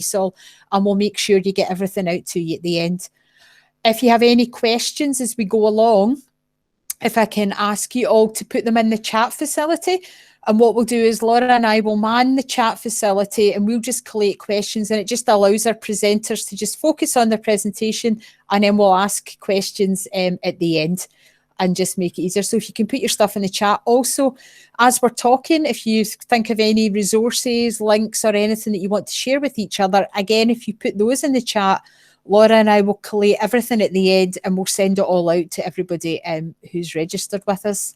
ESOL, and we'll make sure you get everything out to you at the end. If you have any questions as we go along, if I can ask you all to put them in the chat facility. And what we'll do is Laura and I will man the chat facility and we'll just collate questions, and it just allows our presenters to just focus on their presentation, and then we'll ask questions at the end and just make it easier. So if you can put your stuff in the chat. Also, as we're talking, if you think of any resources, links or anything that you want to share with each other, again, if you put those in the chat, Laura and I will collate everything at the end and we'll send it all out to everybody who's registered with us.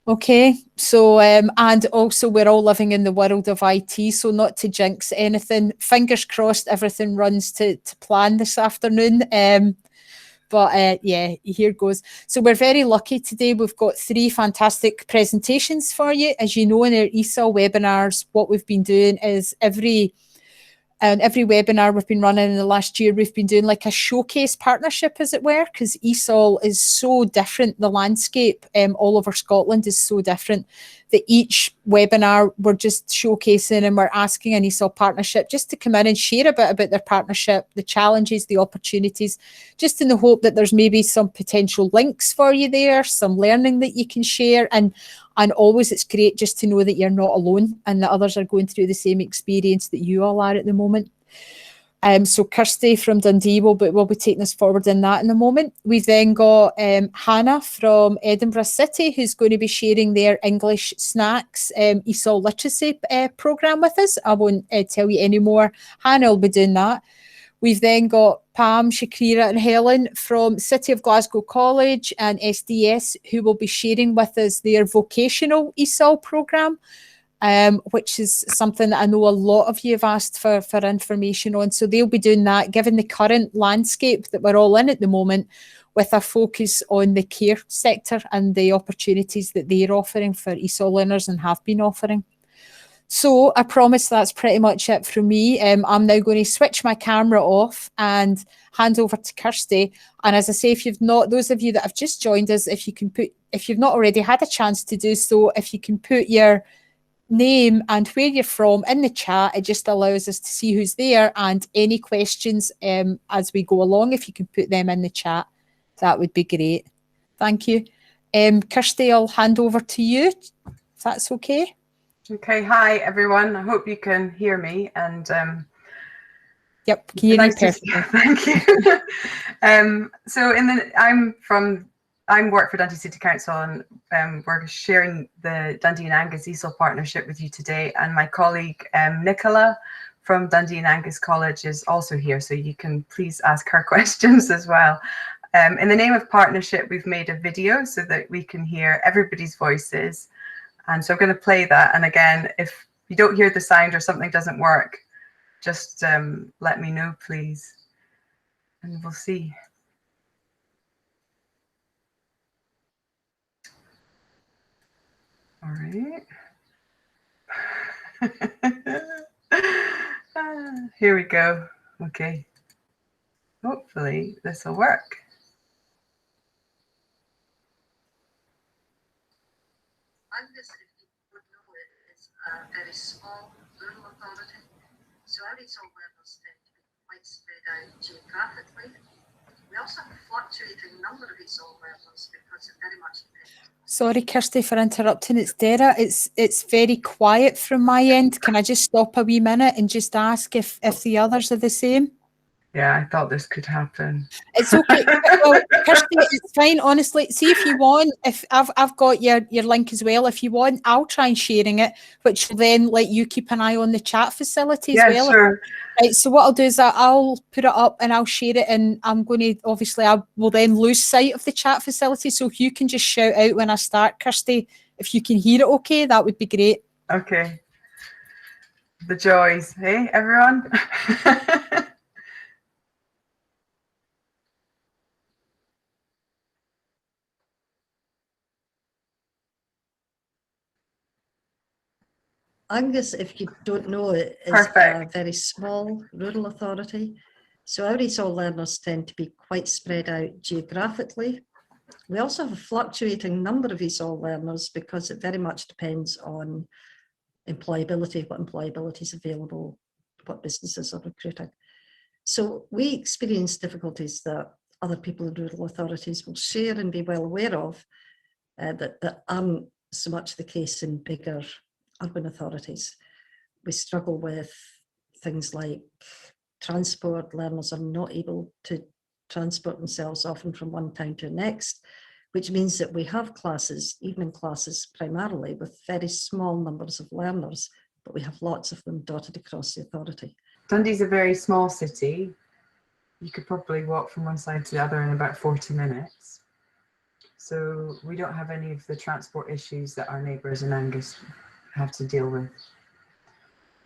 Okay, so and also we're all living in the world of IT, so not to jinx anything, fingers crossed everything runs to plan this afternoon. But yeah, here goes. So we're very lucky today. We've got 3 fantastic presentations for you. As you know, in our ESOL webinars, what we've been doing is every webinar we've been running in the last year, we've been doing like a showcase partnership, as it were, because ESOL is so different. The landscape all over Scotland is so different that each webinar we're just showcasing and we're asking an ESOL partnership just to come in and share a bit about their partnership, the challenges, the opportunities, just in the hope that there's maybe some potential links for you there, some learning that you can share. And always it's great just to know that you're not alone and that others are going through the same experience that you all are at the moment. So Kirsty from Dundee will be taking us forward in that in a moment. We've then got Hannah from Edinburgh City, who's going to be sharing their English Snacks ESOL literacy programme with us. I won't tell you any more. Hannah will be doing that. We've then got Pam, Shakira and Helen from City of Glasgow College and SDS, who will be sharing with us their vocational ESOL programme, which is something that I know a lot of you have asked for information on. So they'll be doing that, given the current landscape that we're all in at the moment, with a focus on the care sector and the opportunities that they're offering for ESOL learners and have been offering. So I promise that's pretty much it from me. I'm now going to switch my camera off and hand over to Kirsty. And as I say, if you've not, those of you that have just joined us, if you've not already had a chance to do so, if you can put your name and where you're from in the chat, it just allows us to see who's there, and any questions as we go along, if you can put them in the chat, that would be great. Thank you. Kirsty, I'll hand over to you, if that's okay. Okay, hi everyone. I hope you can hear me. And yep, can you hear me perfectly? Thank you. So I work for Dundee City Council, and we're sharing the Dundee and Angus ESOL partnership with you today. And my colleague Nicola from Dundee and Angus College is also here, so you can please ask her questions as well. In the name of partnership, we've made a video so that we can hear everybody's voices. And so I'm going to play that. And again, if you don't hear the sound or something doesn't work, just let me know, please. And we'll see. All right. Here we go. Okay. Hopefully this will work. Angus, if you would know, it is a very small rural authority, so our ESOL learners tend to be quite spread out geographically. We also have a fluctuating number of ESOL learners because it very much depends. Sorry, Kirsty, for interrupting. It's Dara. It's very quiet from my end. Can I just stop a wee minute and just ask if the others are the same? Yeah, I thought this could happen. It's okay. Well, Kirsty, it's fine, honestly. See, if you want, if I've got your link as well. If you want, I'll try and sharing it, which will then let you keep an eye on the chat facility as well. Sure. Right, so what I'll do is I'll put it up and I'll share it, and I'm going to, obviously, I will then lose sight of the chat facility. So if you can just shout out when I start, Kirsty, if you can hear it okay, that would be great. Okay. The joys, hey, everyone? Angus, if you don't know, it is a very small rural authority. So our ESOL learners tend to be quite spread out geographically. We also have a fluctuating number of ESOL learners because it very much depends on employability, what employability is available what businesses are recruiting. So we experience difficulties that other people in rural authorities will share and be well aware of, that aren't so much the case in bigger urban authorities. We struggle with things like transport. Learners are not able to transport themselves often from one town to the next, which means that we have classes, evening classes primarily, with very small numbers of learners, but we have lots of them dotted across the authority. Dundee's a very small city. You could probably walk from one side to the other in about 40 minutes. So we don't have any of the transport issues that our neighbours in Angus have to deal with.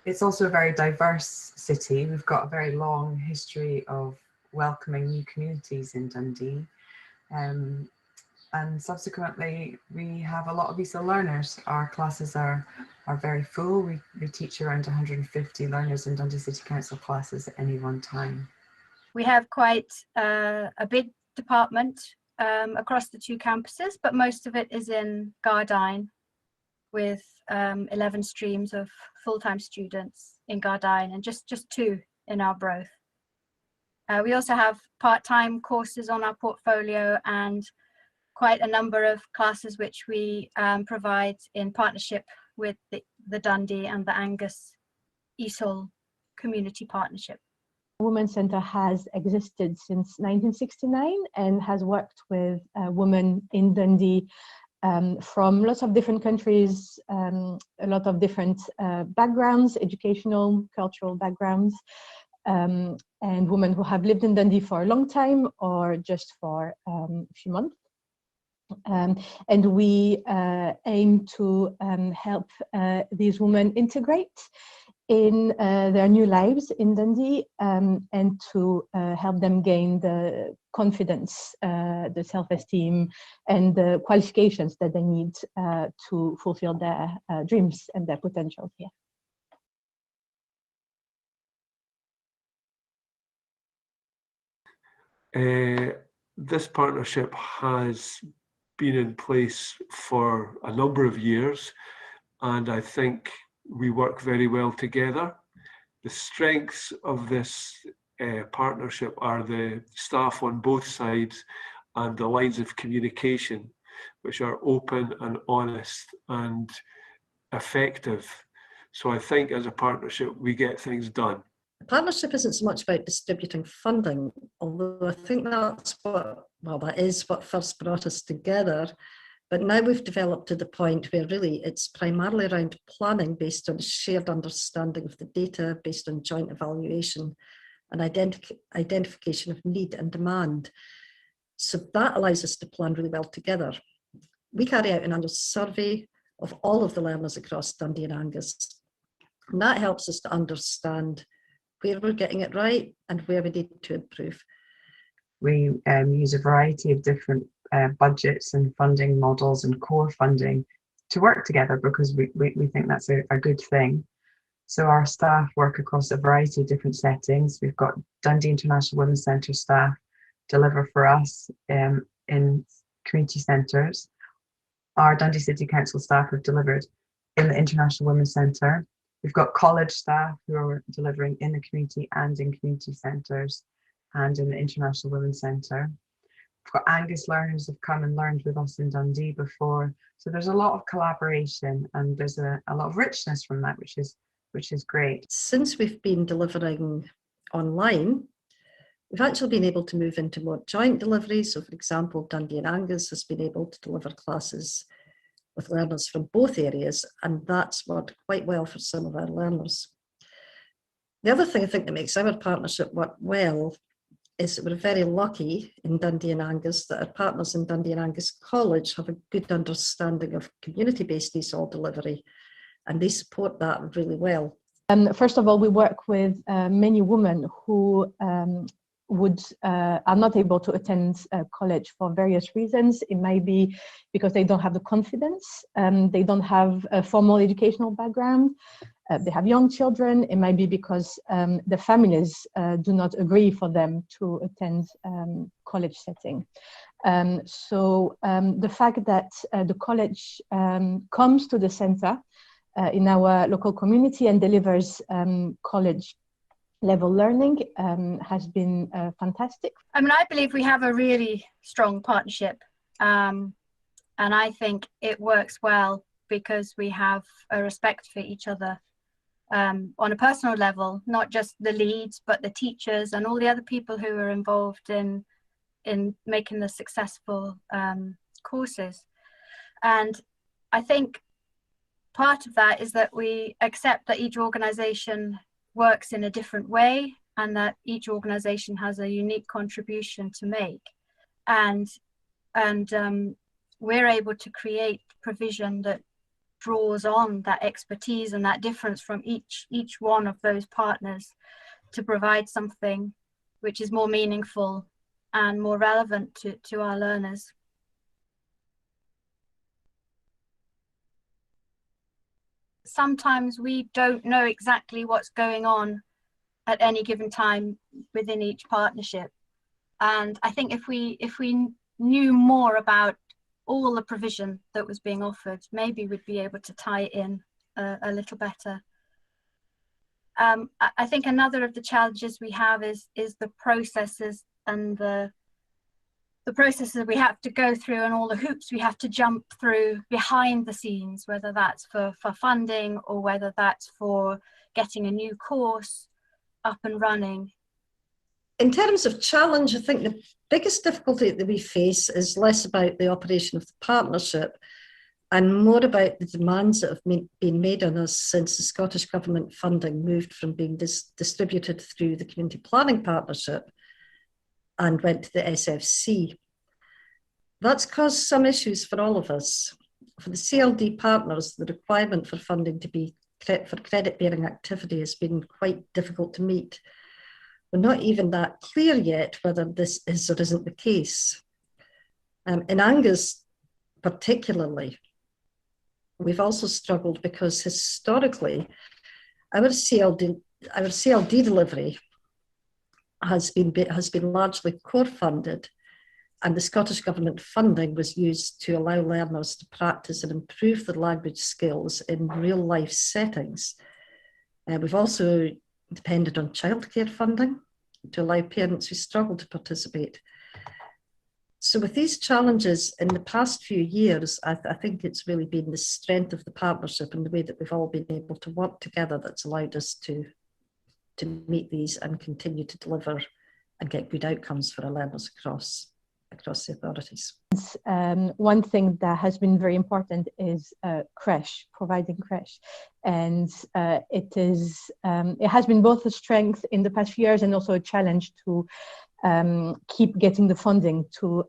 It's also a very diverse city. We've got a very long history of welcoming new communities in Dundee. And subsequently, we have a lot of ESOL learners. Our classes are very full. We teach around 150 learners in Dundee City Council classes at any one time. We have quite a big department across the two campuses, but most of it is in Gardyne, with 11 streams of full-time students in Gardyne and just 2 in Arbroath. We also have part-time courses on our portfolio and quite a number of classes which we provide in partnership with the Dundee and the Angus ESOL Community Partnership. Women's Centre has existed since 1969 and has worked with women in Dundee from lots of different countries, a lot of different backgrounds, educational, cultural backgrounds, and women who have lived in Dundee for a long time or just for a few months. And we aim to help these women integrate in their new lives in Dundee, and to help them gain the confidence, the self-esteem, and the qualifications that they need to fulfill their dreams and their potential here. This partnership has been in place for a number of years, and I think we work very well together. The strengths of this partnership are the staff on both sides and the lines of communication, which are open and honest and effective. So I think as a partnership, we get things done. The partnership isn't so much about distributing funding, although I think that's that is what first brought us together. But now we've developed to the point where really it's primarily around planning based on shared understanding of the data, based on joint evaluation and identification of need and demand. So that allows us to plan really well together. We carry out an annual survey of all of the learners across Dundee and Angus. And that helps us to understand where we're getting it right and where we need to improve. We use a variety of different budgets and funding models and core funding to work together because we think that's a good thing. So our staff work across a variety of different settings. We've got Dundee International Women's Centre staff deliver for us in community centres. Our Dundee City Council staff have delivered in the International Women's Centre. We've got college staff who are delivering in the community and in community centres and in the International Women's Centre. We've got Angus learners who've come and learned with us in Dundee before. So there's a lot of collaboration and there's a lot of richness from that, which is great. Since we've been delivering online, we've actually been able to move into more joint delivery. So for example, Dundee and Angus has been able to deliver classes with learners from both areas, and that's worked quite well for some of our learners. The other thing I think that makes our partnership work well is that we're very lucky in Dundee and Angus that our partners in Dundee and Angus College have a good understanding of community-based ESOL delivery, and they support that really well. First of all, we work with many women who are not able to attend college for various reasons. It might be because they don't have the confidence, they don't have a formal educational background, they have young children. It might be because the families do not agree for them to attend college setting. So the fact that the college comes to the centre in our local community and delivers college level learning has been fantastic. I mean, I believe we have a really strong partnership, and I think it works well because we have a respect for each other on a personal level, not just the leads, but the teachers and all the other people who are involved in making the successful courses. And I think part of that is that we accept that each organization works in a different way and that each organization has a unique contribution to make. And we're able to create provision that draws on that expertise and that difference from each one of those partners to provide something which is more meaningful and more relevant to our learners. Sometimes we don't know exactly what's going on at any given time within each partnership. And I think if we knew more about all the provision that was being offered, maybe we'd be able to tie it in a little better. I think another of the challenges we have is the processes and the processes we have to go through and all the hoops we have to jump through behind the scenes, whether that's for funding or whether that's for getting a new course up and running. In terms of challenge, I think the biggest difficulty that we face is less about the operation of the partnership and more about the demands that have been made on us since the Scottish Government funding moved from being distributed through the Community Planning Partnership and went to the SFC. That's caused some issues for all of us. For the CLD partners, the requirement for funding for credit-bearing activity has been quite difficult to meet. We're not even that clear yet whether this is or isn't the case. In Angus particularly, we've also struggled because historically our CLD delivery has been largely core funded, and the Scottish Government funding was used to allow learners to practice and improve their language skills in real life settings. We've also depended on childcare funding to allow parents who struggle to participate. So with these challenges in the past few years, I think it's really been the strength of the partnership and the way that we've all been able to work together that's allowed us to meet these and continue to deliver and get good outcomes for our learners across the authorities. One thing that has been very important is providing creche, and it has been both a strength in the past few years and also a challenge to keep getting the funding to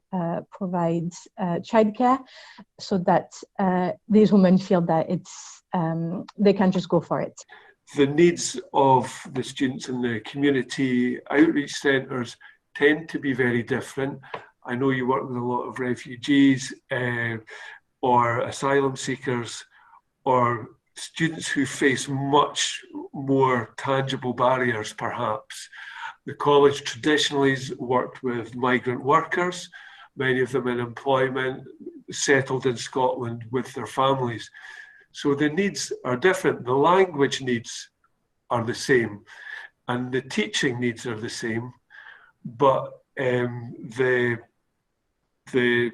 provide childcare, so that these women feel that they can just go for it. The needs of the students in the community outreach centres tend to be very different. I know you work with a lot of refugees or asylum seekers or students who face much more tangible barriers, perhaps. The college traditionally has worked with migrant workers, many of them in employment, settled in Scotland with their families. So the needs are different. The language needs are the same and the teaching needs are the same, but the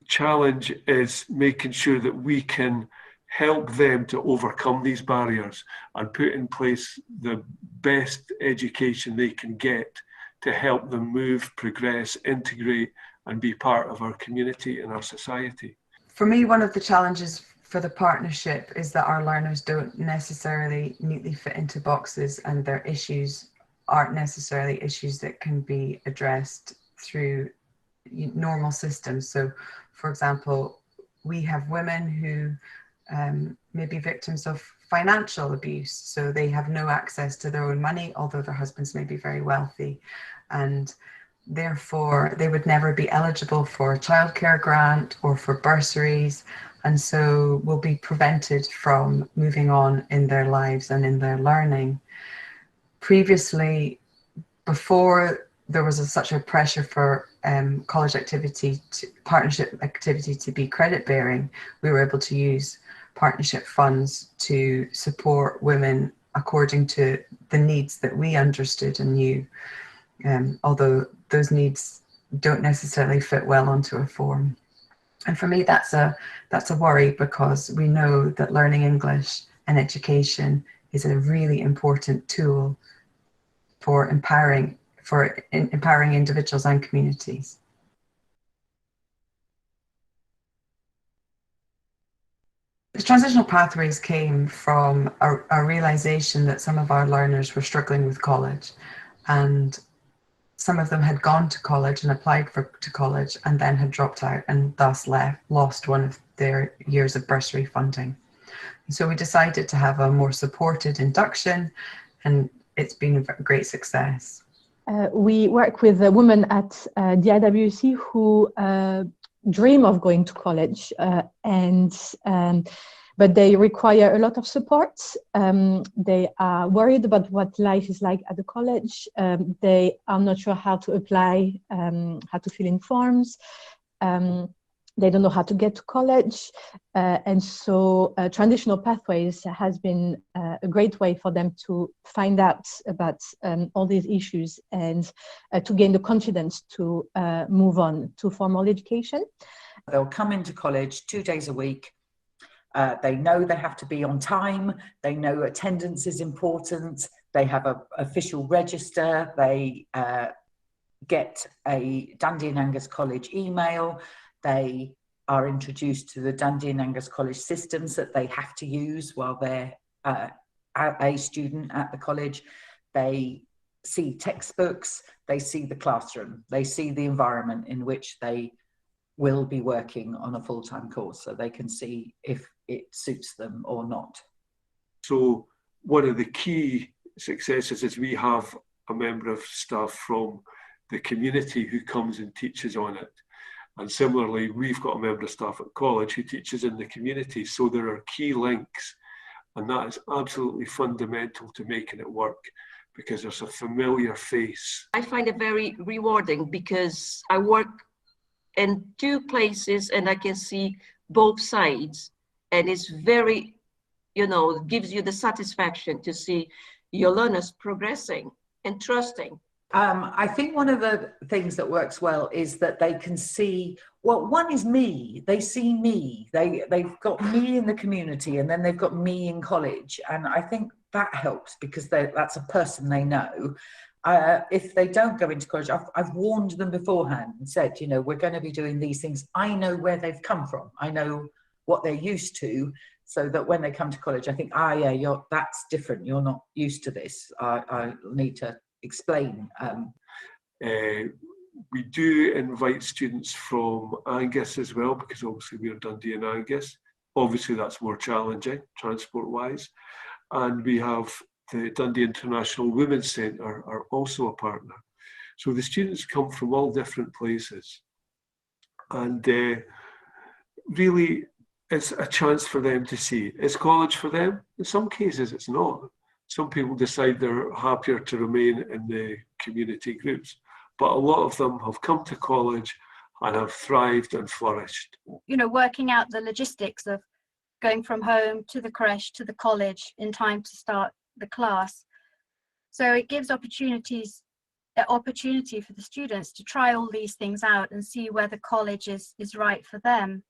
challenge is making sure that we can help them to overcome these barriers and put in place the best education they can get to help them move, progress, integrate, and be part of our community and our society. For me, one of the challenges for the partnership is that our learners don't necessarily neatly fit into boxes, and their issues aren't necessarily issues that can be addressed through normal systems. So, for example, we have women who may be victims of financial abuse, so they have no access to their own money, although their husbands may be very wealthy, and therefore they would never be eligible for a childcare grant or for bursaries, and so will be prevented from moving on in their lives and in their learning. Previously, before there was such a pressure for college activity, partnership activity to be credit bearing, we were able to use partnership funds to support women according to the needs that we understood and knew, although those needs don't necessarily fit well onto a form. And for me, that's a worry, because we know that learning English and education is a really important tool for empowering individuals and communities. The transitional pathways came from a realization that some of our learners were struggling with college, and some of them had gone to college and applied to college and then had dropped out and thus lost one of their years of bursary funding. So we decided to have a more supported induction, and it's been a great success. We work with women at the IWC who dream of going to college, but they require a lot of support. They are worried about what life is like at the college. They are not sure how to apply, how to fill in forms. They don't know how to get to college. And so transitional pathways has been a great way for them to find out about all these issues and to gain the confidence to move on to formal education. They'll come into college 2 days a week. They know they have to be on time. They know attendance is important. They have an official register. They get a Dundee and Angus College email. They are introduced to the Dundee and Angus College systems that they have to use while they're a student at the college. They see textbooks. They see the classroom. They see the environment in which they will be working on a full-time course, so they can see if it suits them or not. So one of the key successes is we have a member of staff from the community who comes and teaches on it. And similarly, we've got a member of staff at college who teaches in the community. So there are key links, and that is absolutely fundamental to making it work, because there's a familiar face. I find it very rewarding because I work in 2 places and I can see both sides, and it's very, gives you the satisfaction to see your learners progressing and trusting. I think one of the things that works well is that they can see, well, one is me. They see me. They've got me in the community, and then they've got me in college. And I think that helps because that's a person they know. If they don't go into college, I've warned them beforehand and said, we're going to be doing these things. I know where they've come from. I know what they're used to, so that when they come to college, I think, yeah, that's different. You're not used to this. I need to explain. We do invite students from Angus as well, because obviously we're Dundee and Angus. Obviously that's more challenging transport-wise. And we have the Dundee International Women's Centre are also a partner. So the students come from all different places. And really, it's a chance for them to see, is college for them? In some cases, it's not. Some people decide they're happier to remain in the community groups, but a lot of them have come to college and have thrived and flourished. Working out the logistics of going from home to the creche to the college in time to start the class. So it gives opportunity for the students to try all these things out and see whether college is right for them.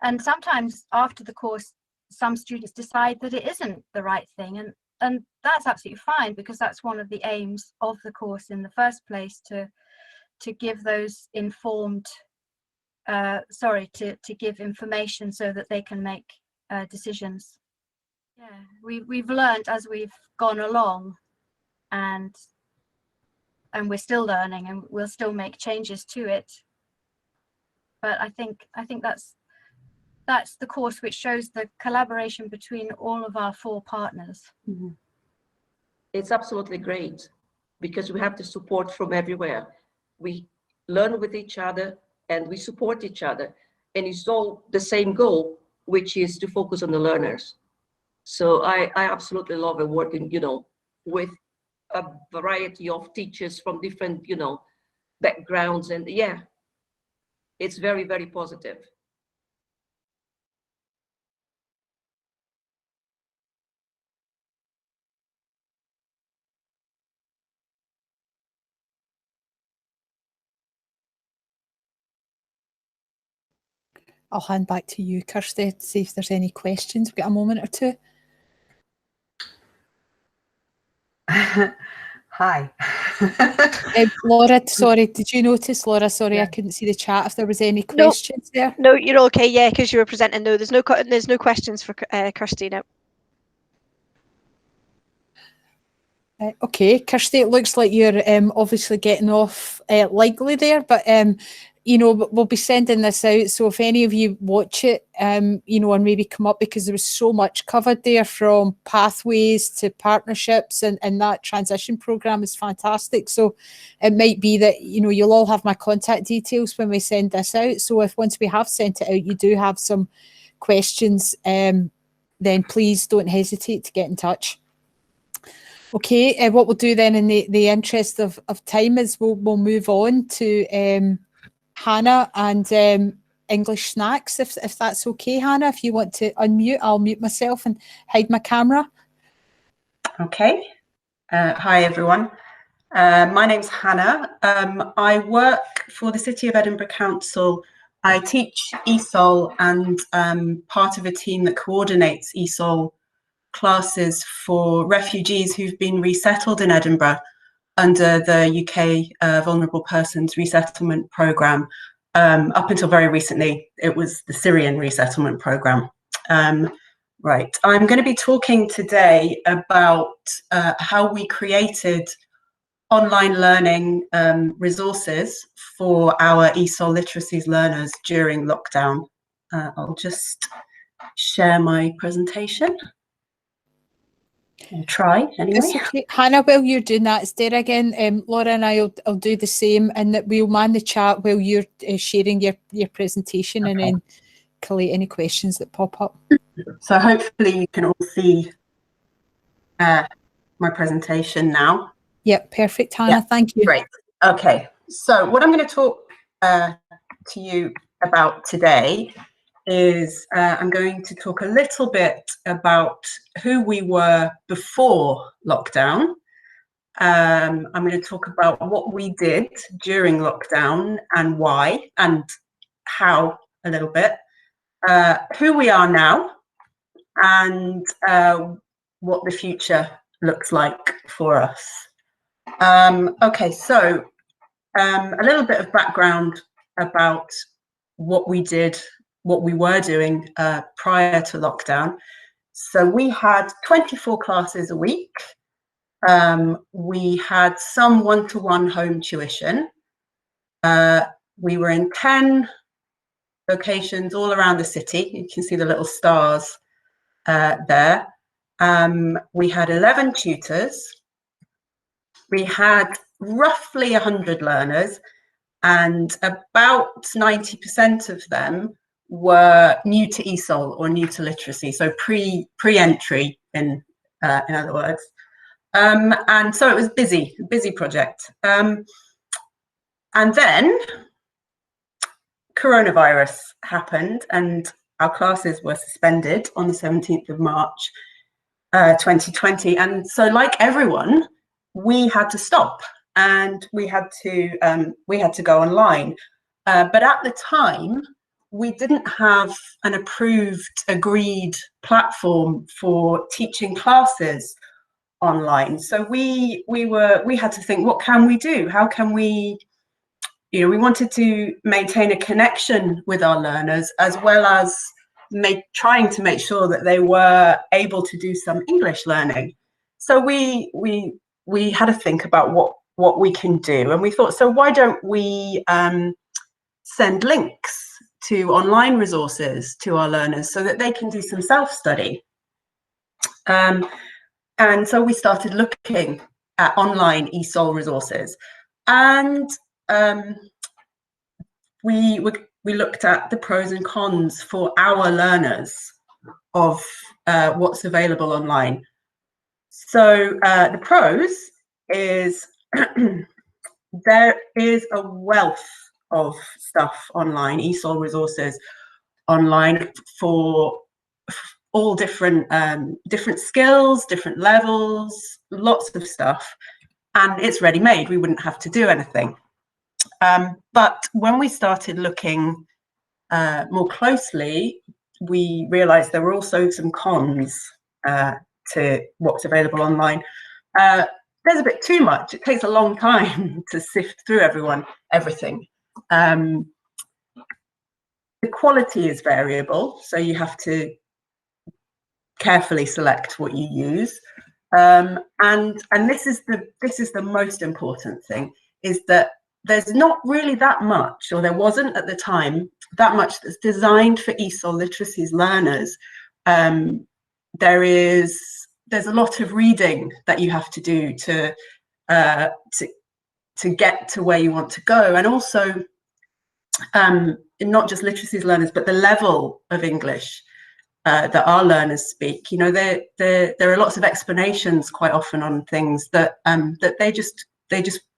And sometimes after the course, some students decide that it isn't the right thing, and that's absolutely fine, because that's one of the aims of the course in the first place, to give those informed, to give information so that they can make decisions. Yeah, we've learned as we've gone along, and we're still learning, and we'll still make changes to it. But I think that's the course which shows the collaboration between all of our 4 partners. Mm-hmm. It's absolutely great because we have the support from everywhere. We learn with each other and we support each other, and it's all the same goal, which is to focus on the learners. So I absolutely love it, working, with a variety of teachers from different, backgrounds, and yeah, it's very, very positive. I'll hand back to you, Kirsty, to see if there's any questions. We've got a moment or two. Hi. Laura, sorry, did you notice, Laura? Sorry, I couldn't see the chat. If there was any No. questions there. No, you're okay. Yeah, because you were presenting. No, there's no questions for Kirsty now. Okay, Kirsty, it looks like you're obviously getting off lightly there, but you know, we'll be sending this out. So if any of you watch it, you know, and maybe come up, because there was so much covered there, from pathways to partnerships, and that transition program is fantastic. So it might be that, you know, you'll all have my contact details when we send this out. So if once we have sent it out, you do have some questions, then please don't hesitate to get in touch. Okay, what we'll do then, in the interest of time, is we'll move on to Hannah and English snacks, if that's okay. Hannah, if you want to unmute, I'll mute myself and hide my camera. Okay. Hi, everyone. My name's Hannah. I work for the City of Edinburgh Council. I teach ESOL and part of a team that coordinates ESOL classes for refugees who've been resettled in Edinburgh under the UK Vulnerable Persons Resettlement Programme. Up until very recently, it was the Syrian Resettlement Programme. Right, I'm going to be talking today about how we created online learning resources for our ESOL literacies learners during lockdown. I'll just share my presentation. I'll try anyway. Okay. Hannah, while you're doing that, stay again. Laura and I'll do the same, and that we'll man the chat while you're sharing your presentation, okay, and then collate any questions that pop up. So hopefully you can all see my presentation now. Yep, perfect, Hannah. Yeah, thank you. Great. Okay, so what I'm going to talk to you about today is I'm going to talk a little bit about who we were before lockdown. I'm going to talk about what we did during lockdown and why and how a little bit, who we are now, and what the future looks like for us. Okay, so a little bit of background about what we did, what we were doing prior to lockdown. So we had 24 classes a week. We had some one-to-one home tuition. We were in 10 locations all around the city. You can see the little stars there. We had 11 tutors. We had roughly 100 learners, and about 90% of them were new to ESOL or new to literacy, so pre-entry in other words. And so it was busy project. And then coronavirus happened and our classes were suspended on the 17th of March 2020. And so, like everyone, we had to stop and we had to go online. But at the time, we didn't have an approved, agreed platform for teaching classes online. So we had to think, what can we do? How can we, we wanted to maintain a connection with our learners, as well as trying to make sure that they were able to do some English learning. So we had to think about what we can do, and we thought, so why don't we send links to online resources to our learners so that they can do some self-study. And so we started looking at online ESOL resources, and we looked at the pros and cons for our learners of what's available online. So the pros is there is a wealth of stuff online, ESOL resources online for all different skills, different levels, lots of stuff, and it's ready-made. We wouldn't have to do anything. But when we started looking more closely, we realized there were also some cons to what's available online. There's a bit too much. It takes a long time to sift through everything. The quality is variable, so you have to carefully select what you use. And this is the most important thing, is that there's not really that much, or there wasn't at the time, that much that's designed for ESOL Literacies learners. There's a lot of reading that you have to do to get to where you want to go, and also not just literacies learners, but the level of English that our learners speak. You know, there are lots of explanations quite often on things that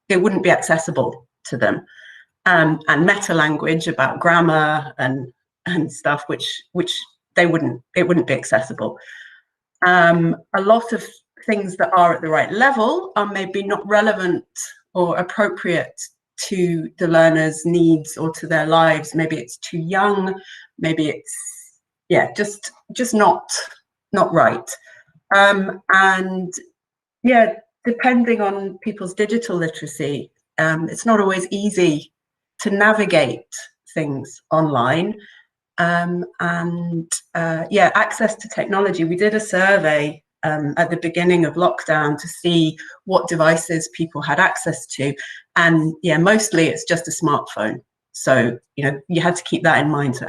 it wouldn't be accessible to them, and meta language about grammar and stuff which it wouldn't be accessible. A lot of things that are at the right level are maybe not relevant or appropriate to the learner's needs or to their lives. Maybe it's too young, maybe it's just not right. And yeah, depending on people's digital literacy, it's not always easy to navigate things online. Yeah, access to technology. We did a survey at the beginning of lockdown to see what devices people had access to, and yeah, mostly it's just a smartphone. So, you know, you had to keep that in mind. So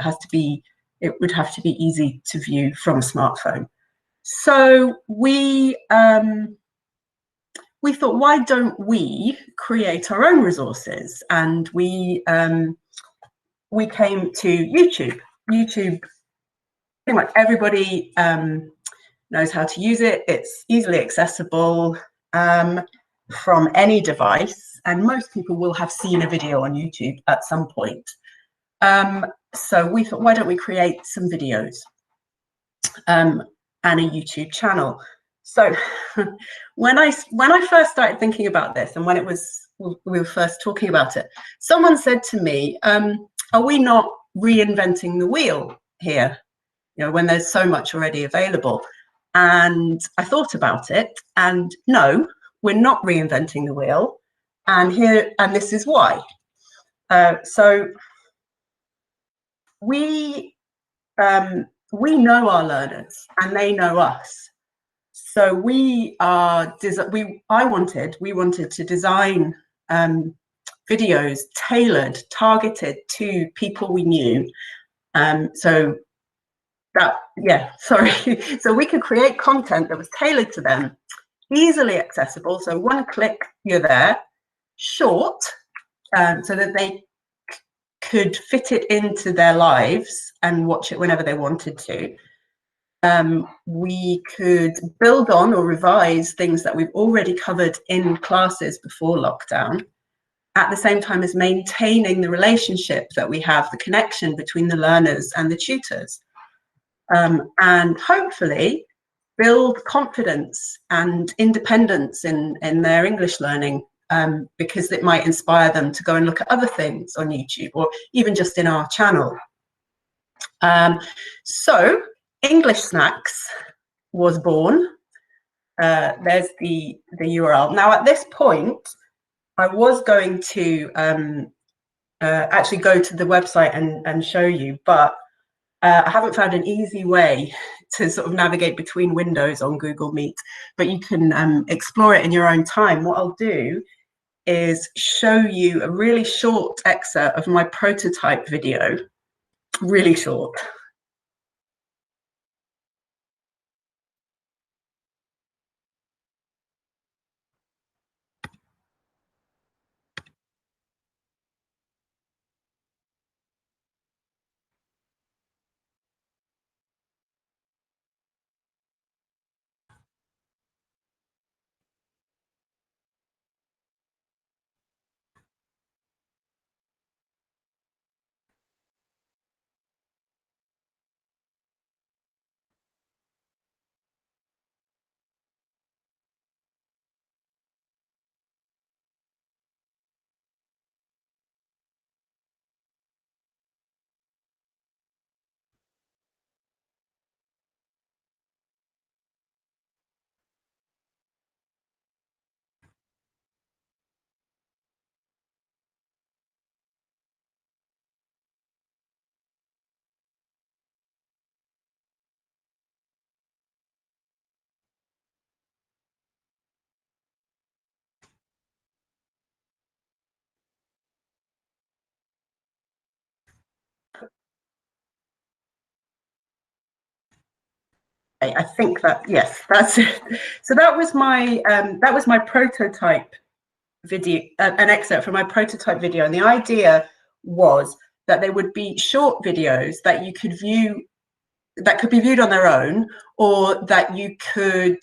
it would have to be easy to view from a smartphone. So we thought, why don't we create our own resources? And we came to YouTube. YouTube, pretty much everybody knows how to use it. It's easily accessible from any device, and most people will have seen a video on YouTube at some point. So we thought, why don't we create some videos and a YouTube channel? So when I first started thinking about this, and when we were first talking about it, someone said to me, are we not reinventing the wheel here, you know, when there's so much already available? And I thought about it, and no, we're not reinventing the wheel, and this is why. So we know our learners and they know us. So we wanted to design videos tailored, targeted to people we knew. So we could create content that was tailored to them, easily accessible. So one click, you're there, short, so that they could fit it into their lives and watch it whenever they wanted to. We could build on or revise things that we've already covered in classes before lockdown, at the same time as maintaining the relationship that we have, the connection between the learners and the tutors, and hopefully build confidence and independence in their English learning, because it might inspire them to go and look at other things on YouTube or even just in our channel. So English Snacks was born. There's the URL. Now at this point, I was going to actually go to the website and show you, but I haven't found an easy way to sort of navigate between windows on Google Meet, but you can explore it in your own time. What I'll do is show you a really short excerpt of my prototype video, really short. I think that, yes, that's it. So that was my prototype video, an excerpt from my prototype video. And the idea was that there would be short videos that you could view, that could be viewed on their own, or that you could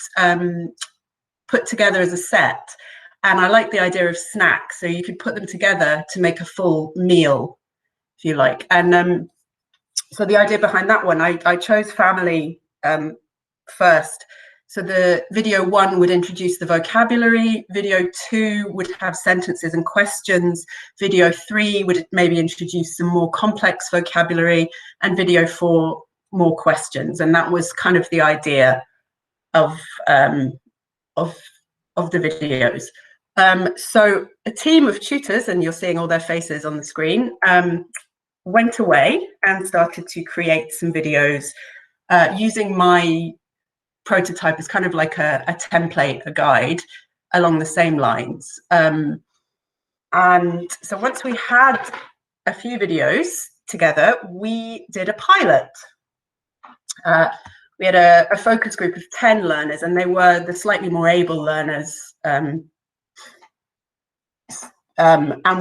put together as a set. And I like the idea of snacks, so you could put them together to make a full meal, if you like. And so the idea behind that one, I chose family first. So the video 1 would introduce the vocabulary, video 2 would have sentences and questions, video 3 would maybe introduce some more complex vocabulary, and video 4 more questions. And that was kind of the idea of the videos. So a team of tutors, and you're seeing all their faces on the screen, went away and started to create some videos using my prototype as kind of like a template, a guide along the same lines. And so once we had a few videos together, we did a pilot. We had a focus group of 10 learners, and they were the slightly more able learners. And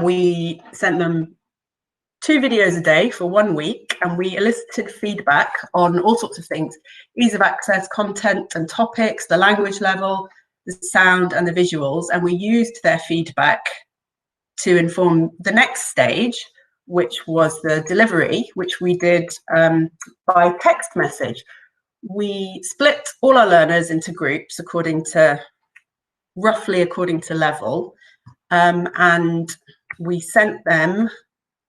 we sent them 2 videos a day for 1 week, and we elicited feedback on all sorts of things: ease of access, content and topics, the language level, the sound and the visuals. And we used their feedback to inform the next stage, which was the delivery, which we did by text message. We split all our learners into groups roughly according to level, and we sent them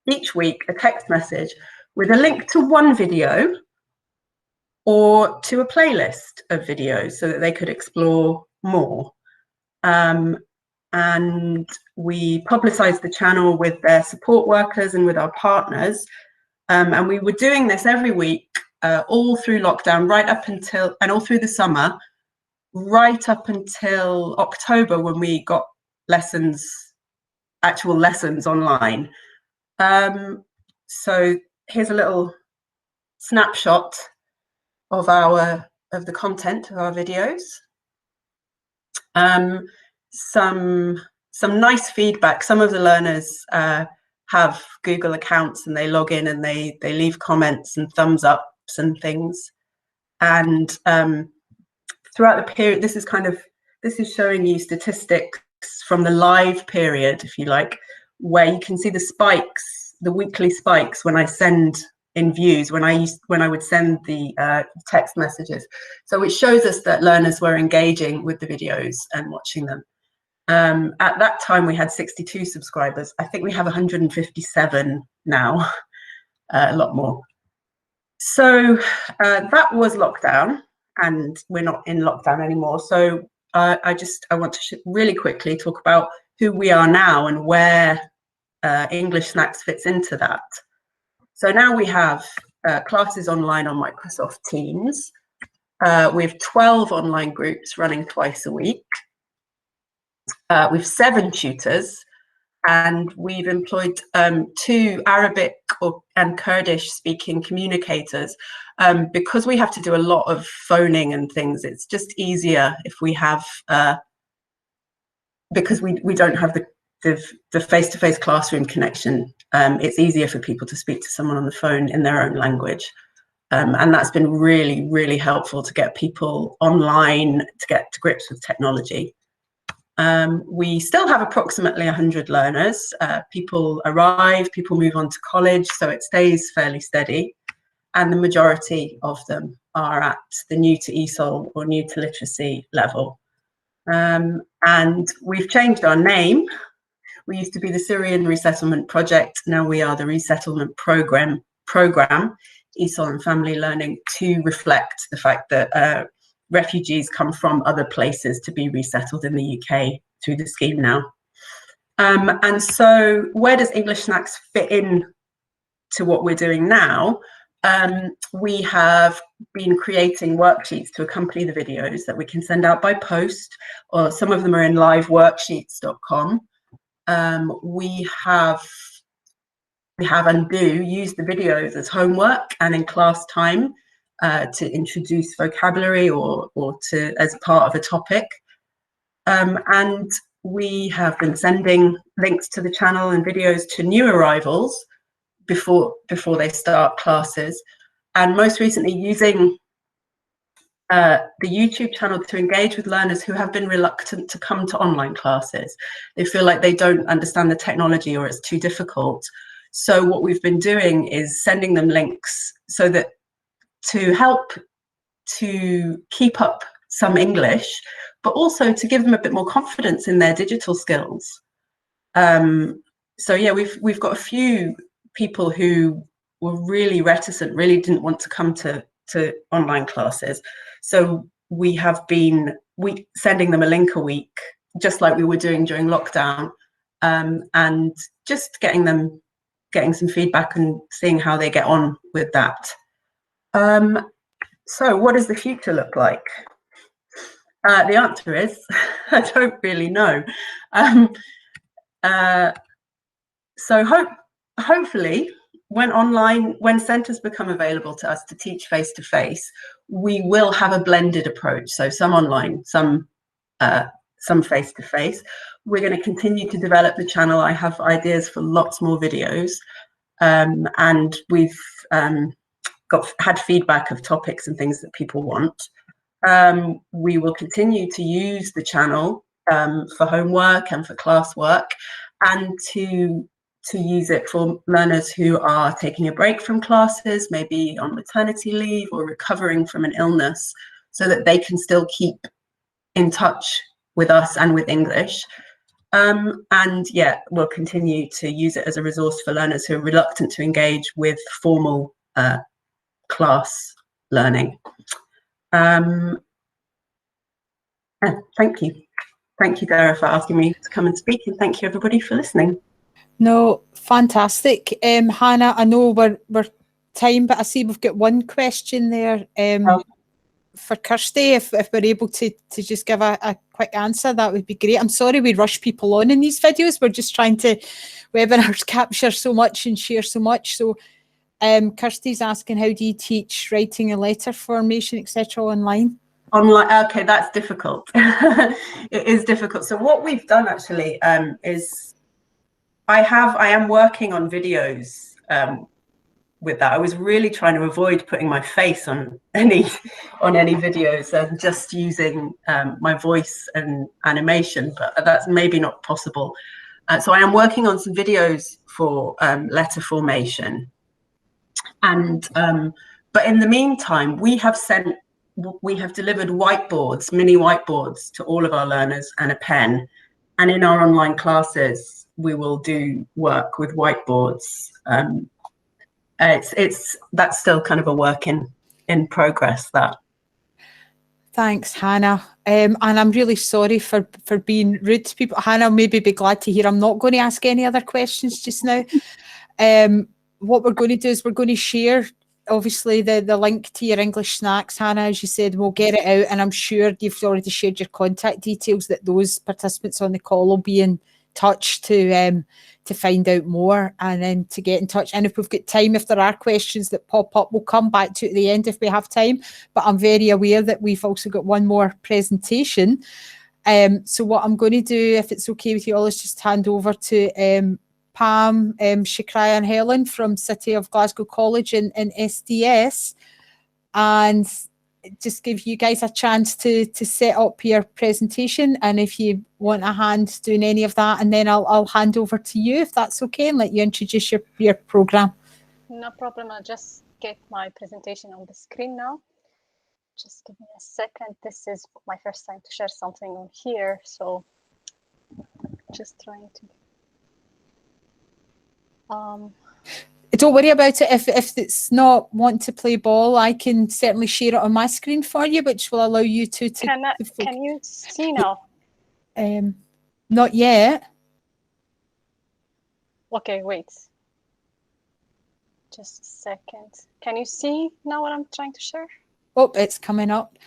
each week a text message with a link to one video or to a playlist of videos so that they could explore more. And we publicized the channel with their support workers and with our partners. And we were doing this every week, all through lockdown, right up until, and all through the summer, right up until October, when we got actual lessons online. So here's a little snapshot of the content of our videos. Some nice feedback. Some of the learners have Google accounts, and they log in and they leave comments and thumbs ups and things. And throughout the period, this is showing you statistics from the live period, if you like, where you can see the spikes, the weekly spikes when I send in views, when I would send the text messages. So it shows us that learners were engaging with the videos and watching them. At that time, we had 62 subscribers. I think we have 157 now, a lot more. So that was lockdown, and we're not in lockdown anymore. So I want to really quickly talk about who we are now and where English Snacks fits into that. So now we have classes online on Microsoft Teams. We have 12 online groups running twice a week. We've 7 tutors, and we've employed 2 Arabic and Kurdish speaking communicators. Because we have to do a lot of phoning and things, it's just easier if we have, because we don't have the face-to-face classroom connection, it's easier for people to speak to someone on the phone in their own language. And that's been really, really helpful to get people online, to get to grips with technology. We still have approximately 100 learners. People arrive, people move on to college, so it stays fairly steady. And the majority of them are at the new to ESOL or new to literacy level. And we've changed our name. We used to be the Syrian Resettlement Project. Now we are the Resettlement Program, ESOL and Family Learning, to reflect the fact that refugees come from other places to be resettled in the UK through the scheme now. And so where does English Snacks fit in to what we're doing now? We have been creating worksheets to accompany the videos that we can send out by post, or some of them are in liveworksheets.com. We have and do use the videos as homework and in class time. to introduce vocabulary or to as part of a topic. And we have been sending links to the channel and videos to new arrivals before they start classes, and most recently using the YouTube channel to engage with learners who have been reluctant to come to online classes. They feel like they don't understand the technology or it's too difficult. So what we've been doing is sending them links so that to help to keep up some English, but also to give them a bit more confidence in their digital skills. So yeah, we've got a few people who were really reticent, really didn't want to come to online classes. So we have been sending them a link a week, just like we were doing during lockdown, and just getting some feedback and seeing how they get on with that. So what does the future look like? The answer is, I don't really know. So hopefully, when centres become available to us to teach face-to-face, we will have a blended approach. So some online, some face-to-face. We're going to continue to develop the channel. I have ideas for lots more videos, and we've had feedback of topics and things that people want. We will continue to use the channel for homework and for classwork, and to use it for learners who are taking a break from classes, maybe on maternity leave or recovering from an illness, so that they can still keep in touch with us and with English. And yeah, we'll continue to use it as a resource for learners who are reluctant to engage with formal class learning. Thank you. Thank you, Dara, for asking me to come and speak, and thank you everybody for listening. No, fantastic. Hannah, I know we're time, but I see we've got one question there for Kirsty. If we're able to just give a quick answer, that would be great. I'm sorry we rush people on in these videos. We're just trying to webinars capture so much and share so much. So Kirsty's asking, how do you teach writing a letter formation, etc. online? Online, okay, that's difficult. It is difficult. So what we've done actually is I am working on videos with that. I was really trying to avoid putting my face on any videos and just using my voice and animation, but that's maybe not possible. So I am working on some videos for letter formation, and but in the meantime, we have delivered whiteboards, mini whiteboards, to all of our learners and a pen. And in our online classes, we will do work with whiteboards. That's still kind of a work in progress, that. Thanks, Hannah. And I'm really sorry for being rude to people. Hannah will maybe be glad to hear I'm not going to ask any other questions just now. What we're going to do is we're going to share, obviously, the link to your English snacks, Hannah, as you said. We'll get it out, and I'm sure you've already shared your contact details, that those participants on the call will be in touch to find out more and then to get in touch. And if we've got time, if there are questions that pop up, we'll come back to it at the end if we have time. But I'm very aware that we've also got one more presentation. So what I'm going to do, if it's okay with you all, is just hand over to Pam, Shakrai and Helen from City of Glasgow College and SDS, and just give you guys a chance to set up your presentation. And if you want a hand doing any of that, and then I'll hand over to you, if that's okay, and let you introduce your program. No problem. I'll just get my presentation on the screen now. Just give me a second. This is my first time to share something on here, so just trying to. Don't worry about it. If it's not wanting to play ball, I can certainly share it on my screen for you, which will allow you to can you see now? Not yet. Okay, wait. Just a second. Can you see now what I'm trying to share? Oh, it's coming up.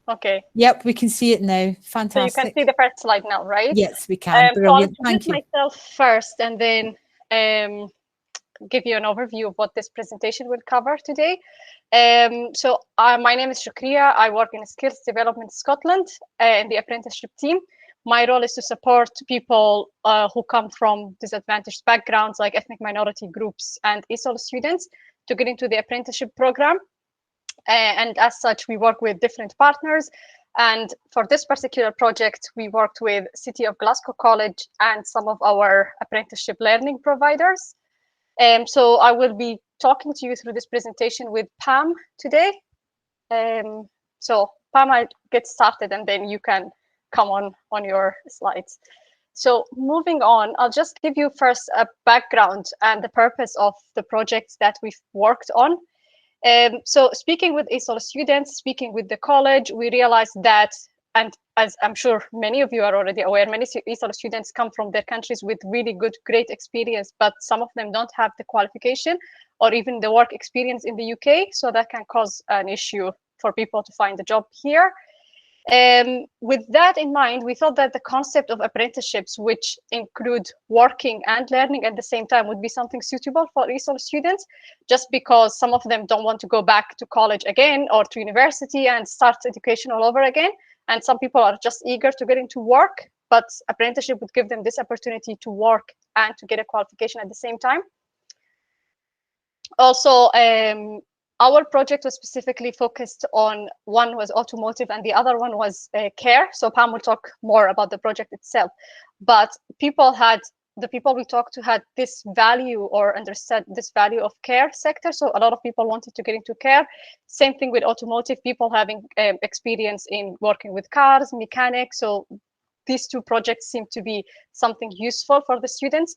Okay. Yep, we can see it now. Fantastic. So you can see the first slide now, right? Yes, we can. So I'll Brilliant. Thank introduce you. myself first, and then give you an overview of what this presentation will cover today. My name is Shukriya. I work in Skills Development Scotland in the apprenticeship team. My role is to support people who come from disadvantaged backgrounds, like ethnic minority groups and ESOL students, to get into the apprenticeship program. And as such, we work with different partners. And for this particular project, we worked with City of Glasgow College and some of our apprenticeship learning providers. So I will be talking to you through this presentation with Pam today. So Pam, I'll get started and then you can come on your slides. So moving on, I'll just give you first a background and the purpose of the projects that we've worked on. So speaking with ESOL students, speaking with the college, we realized that, and as I'm sure many of you are already aware, many ESOL students come from their countries with really good, great experience, but some of them don't have the qualification or even the work experience in the UK. So that can cause an issue for people to find a job here. With that in mind, we thought that the concept of apprenticeships, which include working and learning at the same time, would be something suitable for ESOL students, just because some of them don't want to go back to college again or to university and start education all over again. And some people are just eager to get into work, but apprenticeship would give them this opportunity to work and to get a qualification at the same time. Also, our project was specifically focused on, one was automotive and the other one was care. So Pam will talk more about the project itself. But the people we talked to had this value or understood this value of care sector. So a lot of people wanted to get into care. Same thing with automotive, people having experience in working with cars, mechanics. So these two projects seem to be something useful for the students.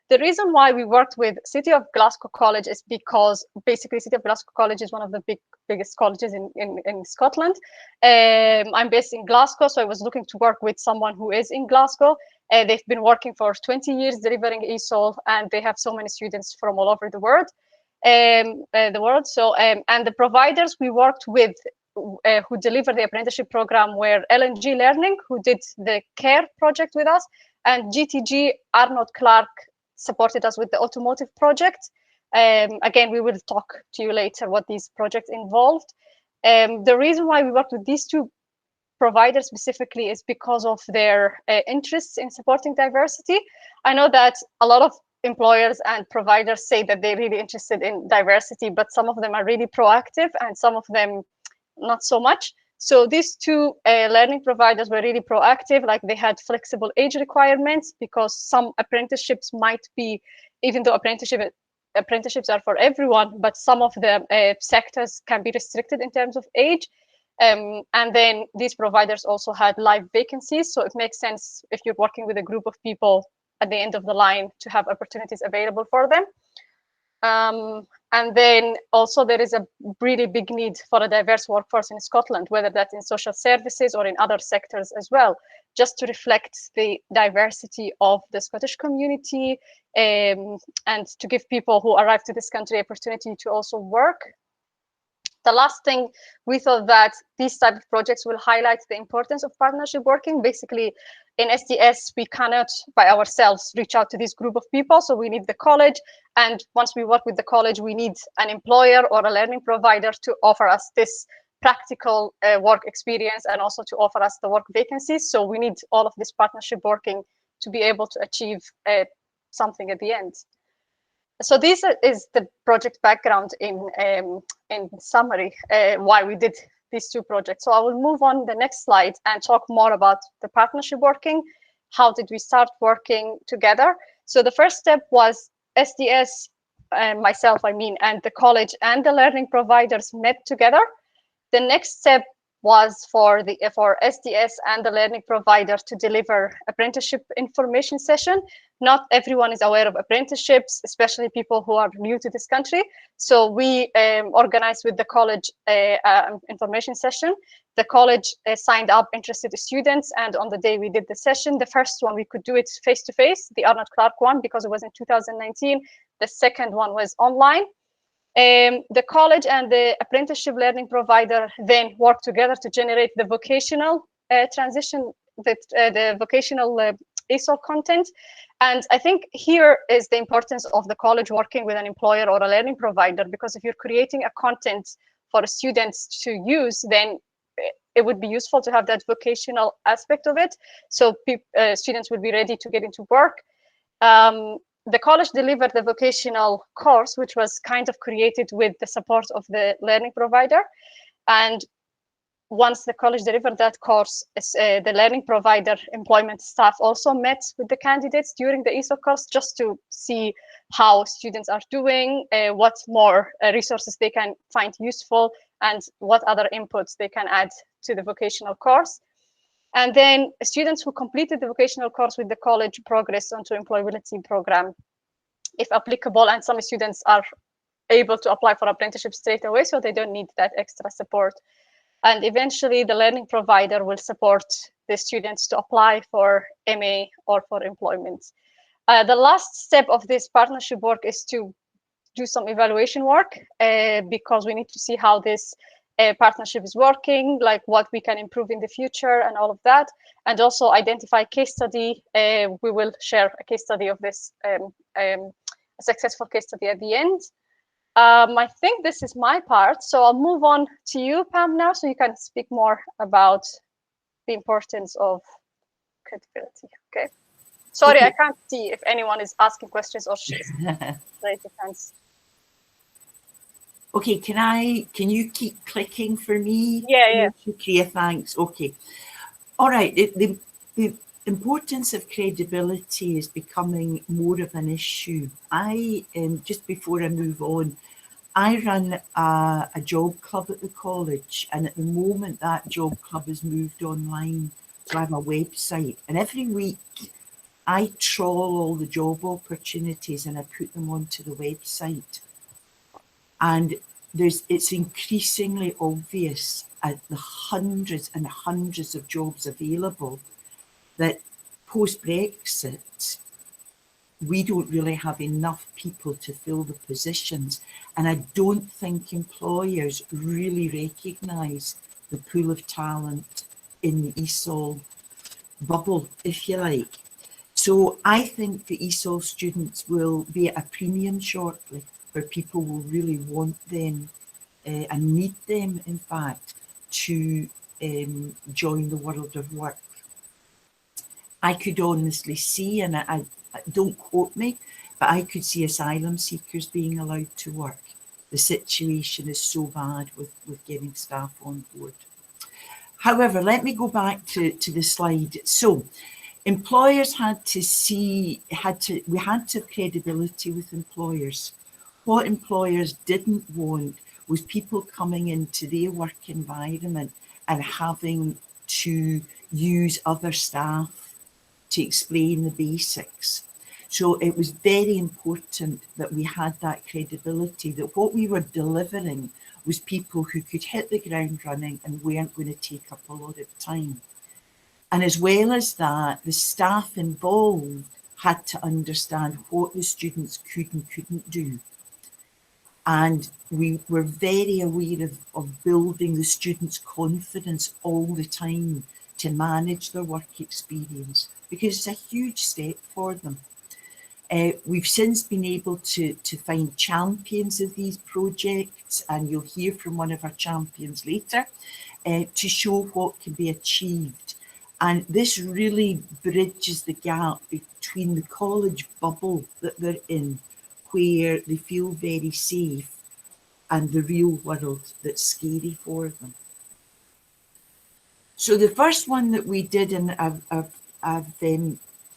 The reason why we worked with City of Glasgow College is because basically City of Glasgow College is one of the biggest colleges in Scotland. I'm based in Glasgow, so I was looking to work with someone who is in Glasgow. They've been working for 20 years delivering ESOL, and they have so many students from all over the world. And the providers we worked with who delivered the apprenticeship program were LNG Learning, who did the care project with us, and GTG Arnold Clark supported us with the automotive project. Again, we will talk to you later what these projects involved. The reason why we worked with these two providers specifically is because of their interests in supporting diversity. I know that a lot of employers and providers say that they're really interested in diversity, but some of them are really proactive and some of them not so much. So these two learning providers were really proactive, like they had flexible age requirements, because some apprenticeships might be, even though apprenticeships are for everyone, but some of the sectors can be restricted in terms of age. And then these providers also had live vacancies. So it makes sense if you're working with a group of people at the end of the line to have opportunities available for them. And then also there is a really big need for a diverse workforce in Scotland, whether that's in social services or in other sectors as well, just to reflect the diversity of the Scottish community and to give people who arrive to this country opportunity to also work. The last thing, we thought that these type of projects will highlight the importance of partnership working. Basically, in SDS, we cannot by ourselves reach out to this group of people. So we need the college. And once we work with the college, we need an employer or a learning provider to offer us this practical work experience and also to offer us the work vacancies. So we need all of this partnership working to be able to achieve something at the end. So this is the project background in summary, why we did these two projects. So I will move on the next slide and talk more about the partnership working. How did we start working together? So the first step was SDS, myself, and the college and the learning providers met together. The next step was for SDS and the learning provider to deliver apprenticeship information session. Not everyone is aware of apprenticeships, especially people who are new to this country. So we organized with the college information session. The college signed up interested students, and on the day we did the session, the first one we could do it face-to-face, the Arnold Clark one, because it was in 2019. The second one was online. The college and the apprenticeship learning provider then work together to generate the vocational transition, the vocational ESOL content. And I think here is the importance of the college working with an employer or a learning provider, because if you're creating a content for students to use, then it would be useful to have that vocational aspect of it. So students would be ready to get into work. The college delivered the vocational course, which was kind of created with the support of the learning provider. And once the college delivered that course, the learning provider employment staff also met with the candidates during the ESOL course just to see how students are doing, what more resources they can find useful, and what other inputs they can add to the vocational course. And then students who completed the vocational course with the college progress onto employability program, if applicable, and some students are able to apply for apprenticeship straight away, so they don't need that extra support. And eventually the learning provider will support the students to apply for MA or for employment. The last step of this partnership work is to do some evaluation work, because we need to see how this partnership is working, like what we can improve in the future and all of that, and also identify case study. We will share a case study of this, a successful case study at the end. I think this is my part, so I'll move on to you, Pam, now, so you can speak more about the importance of credibility. Okay. Sorry, okay. I can't see if anyone is asking questions or raise your hands. Okay, can you keep clicking for me? Yeah. Okay, thanks. Okay. All right. The importance of credibility is becoming more of an issue. Just before I move on, I run a job club at the college, and at the moment that job club has moved online. So I have a website, and every week I trawl all the job opportunities and I put them onto the website. And it's increasingly obvious at the hundreds and hundreds of jobs available that post-Brexit, we don't really have enough people to fill the positions. And I don't think employers really recognise the pool of talent in the ESOL bubble, if you like. So I think the ESOL students will be at a premium shortly, where people will really want them and need them, in fact, to join the world of work. I could honestly see, and I don't quote me, but I could see asylum seekers being allowed to work. The situation is so bad with getting staff on board. However, let me go back to the slide. So employers we had to have credibility with employers. What employers didn't want was people coming into their work environment and having to use other staff to explain the basics. So it was very important that we had that credibility, that what we were delivering was people who could hit the ground running and weren't going to take up a lot of time. And as well as that, the staff involved had to understand what the students could and couldn't do. And we were very aware of building the students' confidence all the time to manage their work experience, because it's a huge step for them. We've since been able to find champions of these projects, and you'll hear from one of our champions later, to show what can be achieved. And this really bridges the gap between the college bubble that they're in, where they feel very safe, and the real world that's scary for them. So the first one that we did, and I've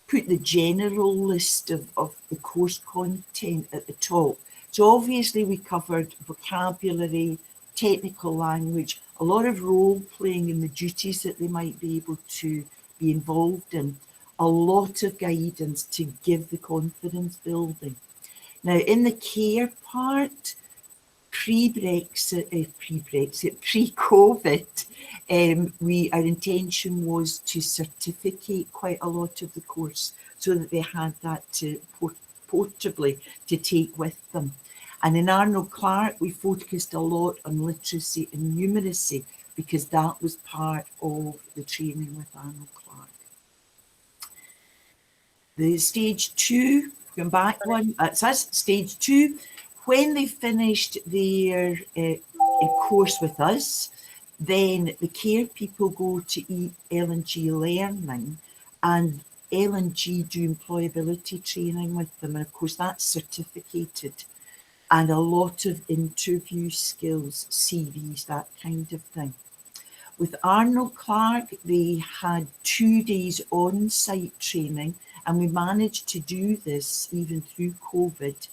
put the general list of the course content at the top. So obviously we covered vocabulary, technical language, a lot of role playing in the duties that they might be able to be involved in, a lot of guidance to give the confidence building. Now in the care part, pre-COVID, our intention was to certificate quite a lot of the course so that they had that portably to take with them. And in Arnold Clark, we focused a lot on literacy and numeracy because that was part of the training with Arnold Clark. The stage 2, going back one, it says stage 2, when they finished their course with us, then the care people go to L&G Learning, and L&G do employability training with them, and of course that's certificated, and a lot of interview skills, CVs, that kind of thing. With Arnold Clark, they had 2 days on-site training, and we managed to do this even through COVID.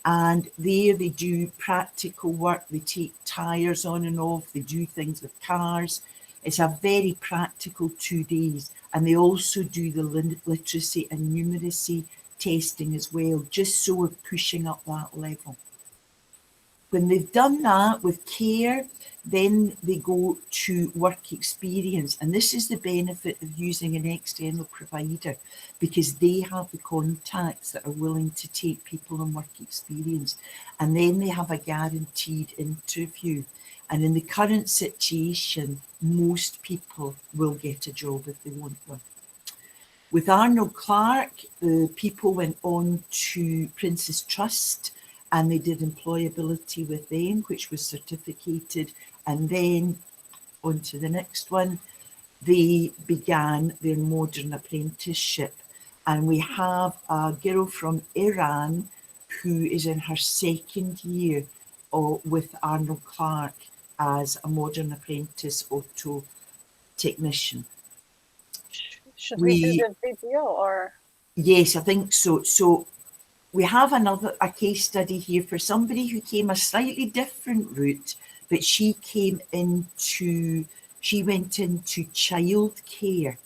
And there they do practical work, they take tyres on and off, they do things with cars. It's a very practical 2 days. And they also do the literacy and numeracy testing as well, just so we're pushing up that level. When they've done that with care, then they go to work experience. And this is the benefit of using an external provider, because they have the contacts that are willing to take people on work experience. And then they have a guaranteed interview. And in the current situation, most people will get a job if they want one. With Arnold Clark, the people went on to Prince's Trust, and they did employability with them, which was certificated. And then on to the next one, they began their modern apprenticeship. And we have a girl from Iran who is in her 2nd year with Arnold Clark as a modern apprentice auto technician. Should we do the video or? Yes, I think so. So we have a case study here for somebody who came a slightly different route, but she went into childcare,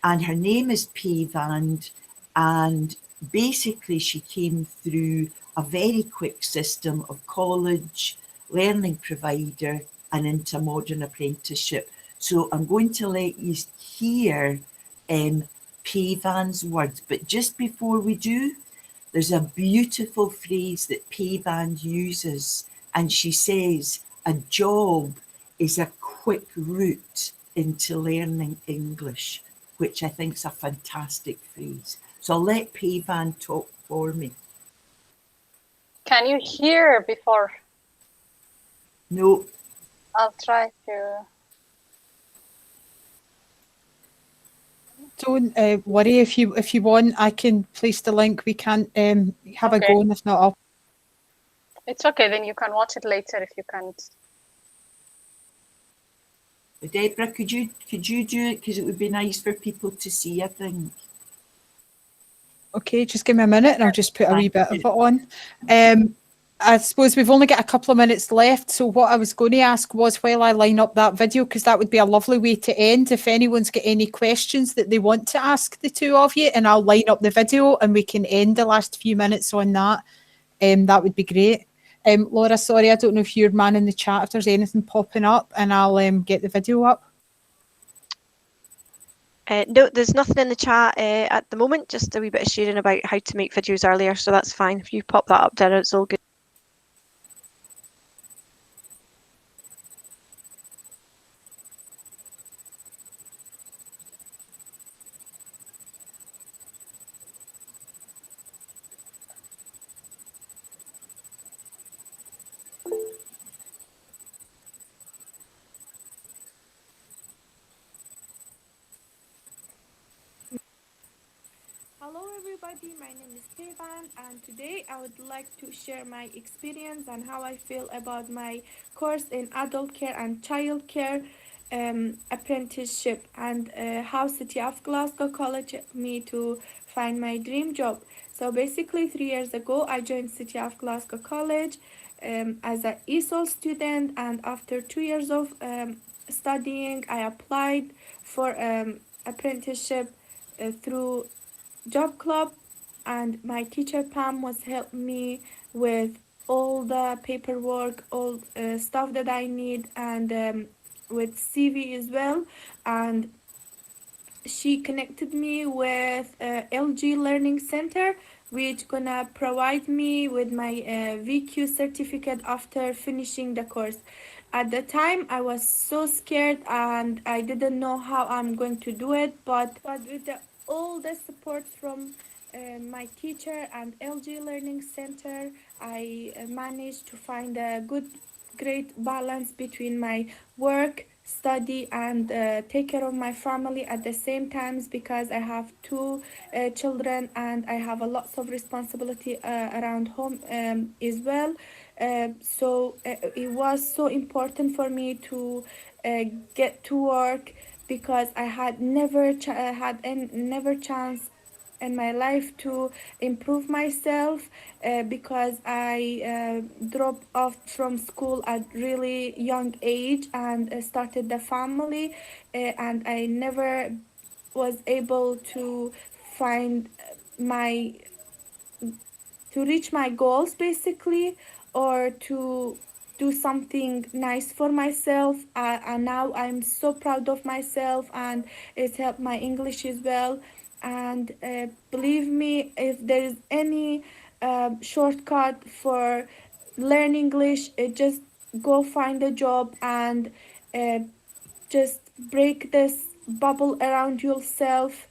and her name is Payvand, and basically she came through a very quick system of college, learning provider, and into modern apprenticeship. So I'm going to let you hear Payvand's words, but just before we do, there's a beautiful phrase that Payvand uses, and she says, a job is a quick route into learning English, which I think is a fantastic phrase. So I'll let Payvand talk for me. Can you hear before? No. I'll try to. Don't worry, if you want, I can place the link. We can't have a go, and if not, I'll. It's okay, then you can watch it later if you can't. Deborah, could you do it, because it would be nice for people to see, I think. Okay, just give me a minute and I'll just put a wee bit of it on. I suppose we've only got a couple of minutes left, so what I was going to ask was, while I line up that video, because that would be a lovely way to end, if anyone's got any questions that they want to ask the two of you, and I'll line up the video and we can end the last few minutes on that. That would be great. Laura, sorry, I don't know if you're manning the chat, if there's anything popping up, and I'll get the video up. No, there's nothing in the chat at the moment, just a wee bit of sharing about how to make videos earlier, so that's fine. If you pop that up there, it's all good. Hello everybody, my name is Payvan, and today I would like to share my experience and how I feel about my course in adult care and child care apprenticeship, and how City of Glasgow College helped me to find my dream job. So basically 3 years ago I joined City of Glasgow College as an ESOL student, and after 2 years of studying I applied for apprenticeship through job club, and my teacher Pam was helping me with all the paperwork, all stuff that I need, and with CV as well. And she connected me with LG Learning Center, which gonna provide me with my VQ certificate after finishing the course. At the time I was so scared and I didn't know how I'm going to do it, but with the all the support from my teacher and LG Learning Center, I managed to find a great balance between my work, study, and take care of my family at the same times, because I have two children and I have a lots of responsibility around home as well. So it was so important for me to get to work, because I had never chance in my life to improve myself, because I dropped off from school at really young age and started the family, and I never was able to find my to reach my goals basically, or to do something nice for myself, and now I'm so proud of myself, and it's helped my English as well. And believe me, if there is any shortcut for learn English, just go find a job and uh, just break this bubble around yourself,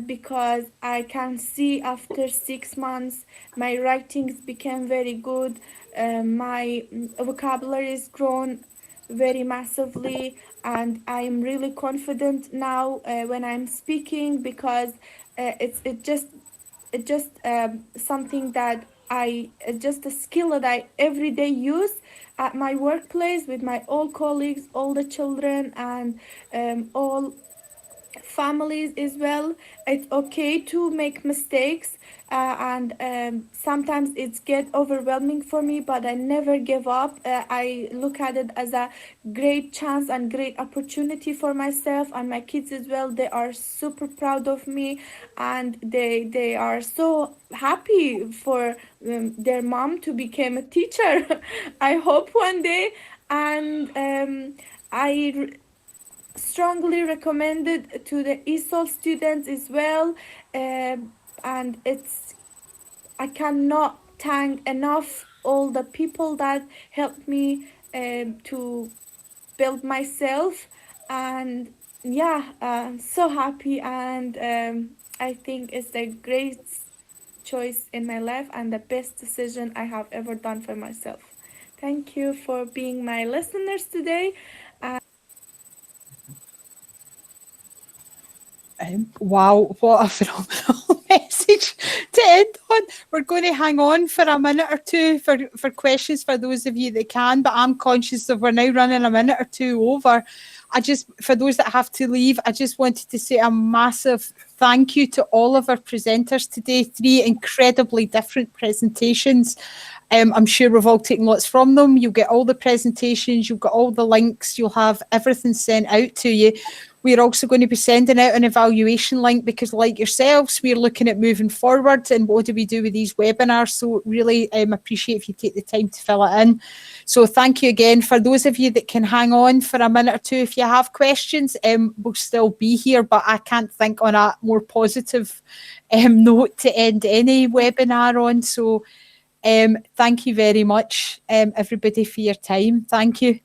because I can see after 6 months my writings became very good, my vocabulary is grown very massively, and I'm really confident now when I'm speaking, because it's just something that just a skill that I every day use at my workplace with my all colleagues, all the children, and all families as well. It's okay to make mistakes, and sometimes it's get overwhelming for me, but I never give up. I look at it as a great chance and great opportunity for myself and my kids as well. They are super proud of me, and they are so happy for their mom to become a teacher. I hope one day. And I strongly recommended to the ESOL students as well. And I cannot thank enough all the people that helped me to build myself. And yeah, I'm so happy, and I think it's the great choice in my life and the best decision I have ever done for myself. Thank you for being my listeners today. Wow, what a phenomenal message to end on. We're going to hang on for a minute or two for questions for those of you that can, but I'm conscious that we're now running a minute or two over. For those that have to leave, I just wanted to say a massive thank you to all of our presenters today. 3 incredibly different presentations. I'm sure we've all taken lots from them. You'll get all the presentations, you'll get all the links, you'll have everything sent out to you. We're also going to be sending out an evaluation link, because like yourselves, we're looking at moving forward and what do we do with these webinars. So really appreciate if you take the time to fill it in. So thank you again. For those of you that can hang on for a minute or two, if you have questions, we'll still be here, but I can't think on a more positive note to end any webinar on. So thank you very much, everybody, for your time. Thank you.